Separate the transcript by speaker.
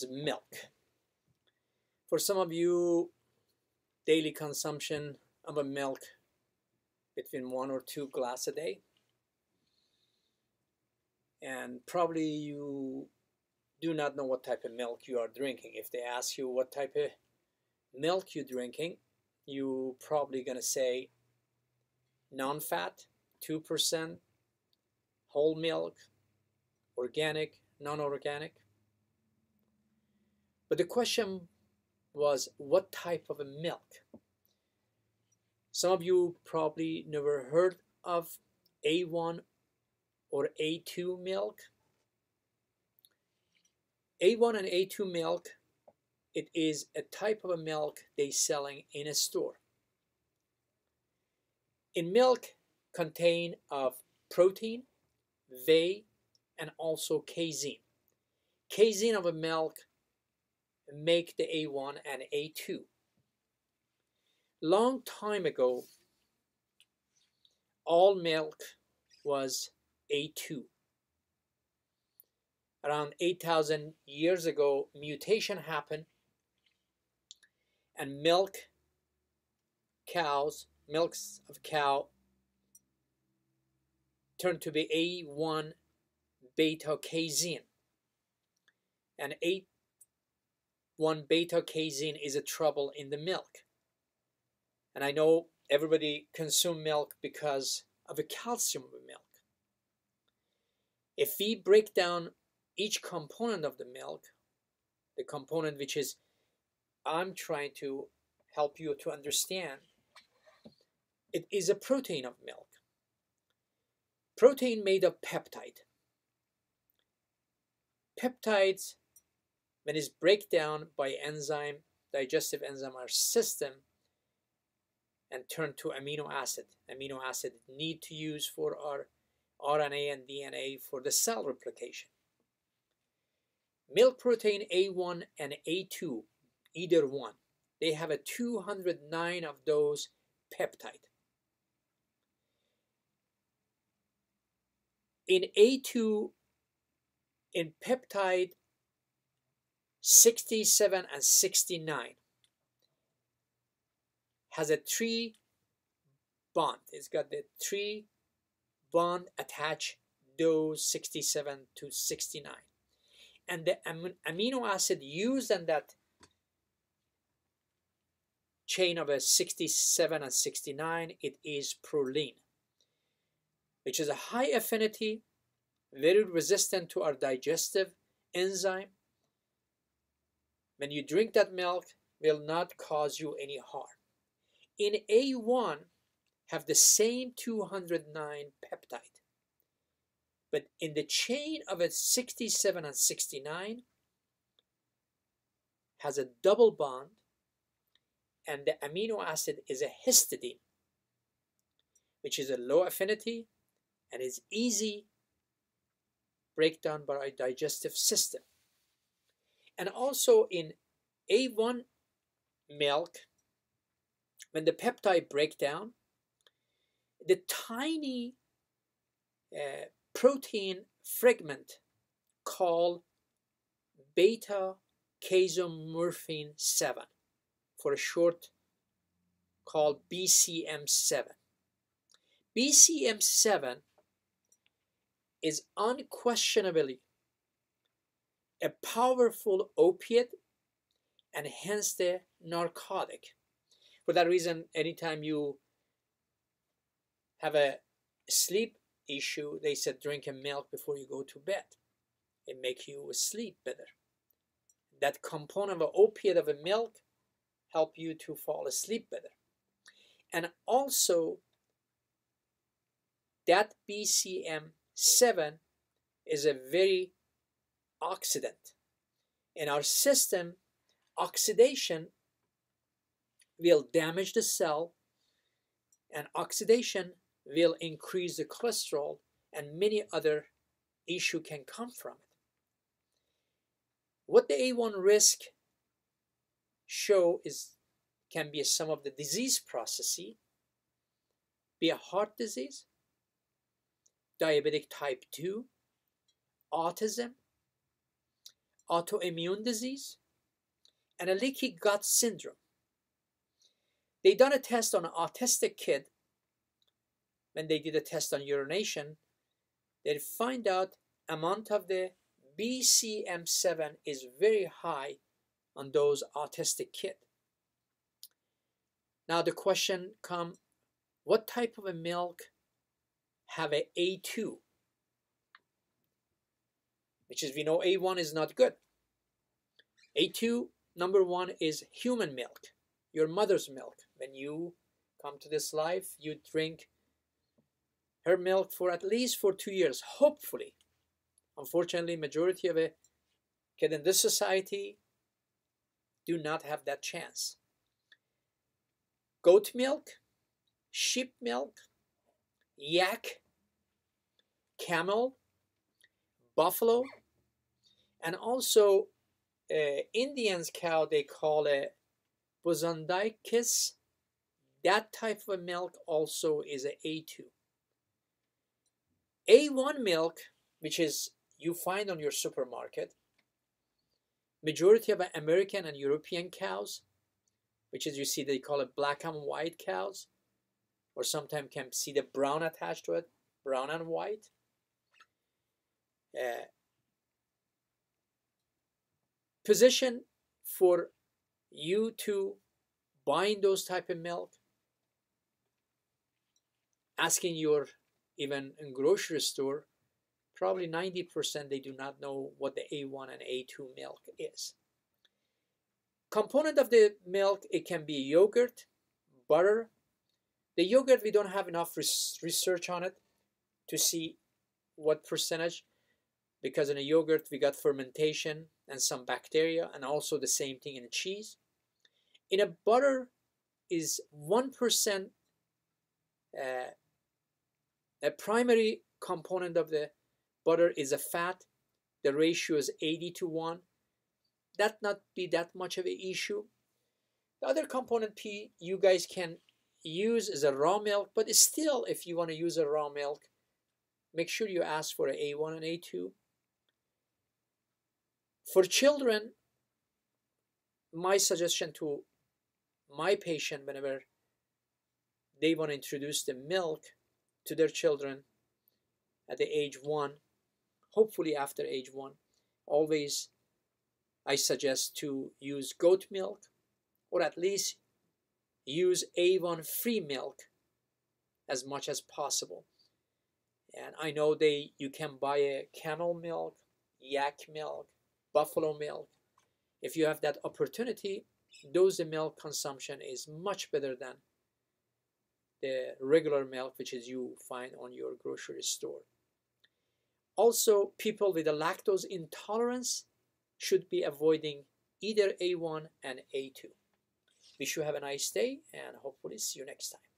Speaker 1: milk. For some of you, daily consumption of a milk between 1 or 2 glasses a day, and probably you do not know what type of milk you are drinking. If they ask you what type of milk you're drinking, you probably gonna say non-fat, 2%, whole milk, organic, non-organic. But the question was, what type of a milk? Some of you probably never heard of A1 or A2 milk. A1 and A2 milk, it is a type of a milk they selling in a store. In milk contain of protein, whey, and also casein. Casein of a milk make the A1 and A2. Long time ago, all milk was A2. Around 8,000 years ago, mutation happened, and milks of cow turned to be A1 beta casein. And A1 beta casein is a trouble in the milk. And I know everybody consume milk because of the calcium of the milk. If we break down each component of the milk, the component which is I'm trying to help you to understand, it is a protein of milk. Protein made of peptide. Peptides, when it's break down by enzyme, digestive enzyme, our system, and turn to amino acid. Amino acid need to use for our RNA and DNA for the cell replication. Milk protein A1 and A2, either one, they have a 209 of those peptide. In A2, in peptide 67 and 69 has a 3 bond. It's got the 3 bond attached those 67 to 69. And the amino acid used in that chain of a 67 and 69, it is proline, which is a high affinity, very resistant to our digestive enzyme. When you drink that milk, will not cause you any harm. In A1, have the same 209 peptide, but in the chain of a 67 and 69 has a double bond, and the amino acid is a histidine, which is a low affinity and is easy breakdown by our digestive system. And also in A1 milk, when the peptide break down, the tiny protein fragment called beta casomorphin 7, for a short called BCM7. BCM7 is unquestionably a powerful opiate and hence the narcotic. For that reason, anytime you have a sleep issue, they said drink a milk before you go to bed. It makes you sleep better. That component of an opiate of a milk help you to fall asleep better. And also, that BCM7 is a very oxidant. In our system, oxidation will damage the cell, and oxidation will increase the cholesterol, and many other issues can come from it. What the A1 risk show is can be some of the disease processes, be a heart disease, diabetic type 2, autism, autoimmune disease, and a leaky gut syndrome. They done a test on an autistic kid. When they did a test on urination, they find out amount of the BCM7 is very high on those autistic kids. Now the question comes, what type of a milk have a A2? Which is, we know A1 is not good. A2, number one, is human milk, your mother's milk. When you come to this life, you drink her milk for at least for 2 years, hopefully. Unfortunately, majority of a kid in this society do not have that chance. Goat milk, sheep milk, yak, camel, buffalo, and also Indians cow, they call it Buzandikis. That type of milk also is a A2. A1 milk, which is you find on your supermarket, majority of American and European cows, which is you see they call it black and white cows, or sometimes can see the brown attached to it, brown and white. Position for you to buying those type of milk, asking your, even in grocery store, probably 90% they do not know what the A1 and A2 milk is. Component of the milk, it can be yogurt, butter. The yogurt, we don't have enough research on it to see what percentage, because in a yogurt we got fermentation and some bacteria, and also the same thing in a cheese. In a butter is 1%, a primary component of the butter is a fat. The ratio is 80:1. That not be that much of an issue. The other component P you guys can use is a raw milk, but still, if you want to use a raw milk, make sure you ask for an A1 and A2. For children, my suggestion to my patient, whenever they want to introduce the milk to their children at the age 1, hopefully after age 1, always I suggest to use goat milk, or at least use A1 free milk as much as possible. And I know you can buy a camel milk, yak milk, buffalo milk. If you have that opportunity, those milk consumption is much better than the regular milk which is you find on your grocery store. Also, people with a lactose intolerance should be avoiding either A1 and A2. Wish you have a nice day, and hopefully see you next time.